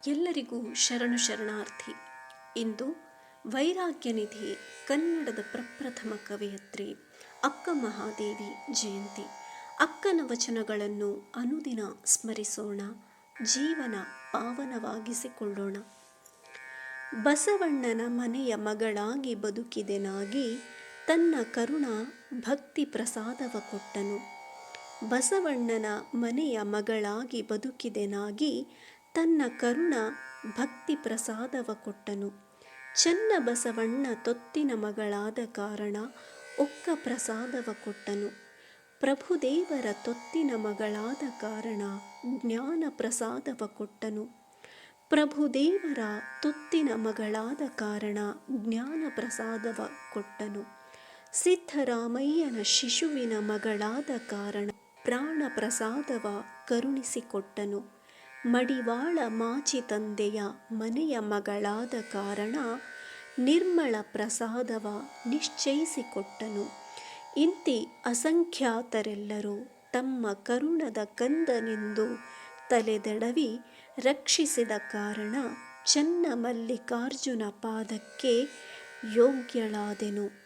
ಎಲ್ಲರಿಗೂ ಶರಣು ಶರಣಾರ್ಥಿ. ಇಂದು ವೈರಾಗ್ಯನಿಧಿ ಕನ್ನಡದ ಪ್ರಪ್ರಥಮ ಕವಯತ್ರಿ ಅಕ್ಕ ಮಹಾದೇವಿ ಜಯಂತಿ. ಅಕ್ಕನ ವಚನಗಳನ್ನು ಅನುದಿನ ಸ್ಮರಿಸೋಣ, ಜೀವನ ಪಾವನವಾಗಿಸಿಕೊಳ್ಳೋಣ. ಬಸವಣ್ಣನ ಮನೆಯ ಮಗಳಾಗಿ ಬದುಕಿದೆನಾಗಿ, ತನ್ನ ಕರುಣ ಭಕ್ತಿ ಪ್ರಸಾದವ ಕೊಟ್ಟನು. ಬಸವಣ್ಣನ ಮನೆಯ ಮಗಳಾಗಿ ಬದುಕಿದೆನಾಗಿ, ತನ್ನ ಕರುಣ ಭಕ್ತಿ ಪ್ರಸಾದವ ಕೊಟ್ಟನು. ಚೆನ್ನ ಬಸವಣ್ಣ ತೊತ್ತಿನ ಮಗಳಾದ ಕಾರಣ ಒಕ್ಕ ಪ್ರಸಾದವ ಕೊಟ್ಟನು. ಪ್ರಭುದೇವರ ತೊತ್ತಿನ ಮಗಳಾದ ಕಾರಣ ಜ್ಞಾನ ಪ್ರಸಾದವ ಕೊಟ್ಟನು. ಪ್ರಭುದೇವರ ತೊತ್ತಿನ ಮಗಳಾದ ಕಾರಣ ಜ್ಞಾನ ಪ್ರಸಾದವ ಕೊಟ್ಟನು. ಸಿದ್ದರಾಮಯ್ಯನ ಶಿಶುವಿನ ಮಗಳಾದ ಕಾರಣ ಪ್ರಾಣ ಪ್ರಸಾದವ ಕರುಣಿಸಿಕೊಟ್ಟನು. ಮಡಿವಾಳ ಮಾಚಿ ತಂದೆಯ ಮನೆಯ ಮಗಳಾದ ಕಾರಣ ನಿರ್ಮಲ ಪ್ರಸಾದವ ನಿಶ್ಚಯಿಸಿಕೊಟ್ಟನು. ಇಂತಿ ಅಸಂಖ್ಯಾತರೆಲ್ಲರೂ ತಮ್ಮ ಕರುಣದ ಕಂದನೆಂದು ತಲೆದೆಡವಿ ರಕ್ಷಿಸಿದ ಕಾರಣ ಚನ್ನಮಲ್ಲಿಕಾರ್ಜುನ ಪಾದಕ್ಕೆ ಯೋಗ್ಯಳಾದೆನು.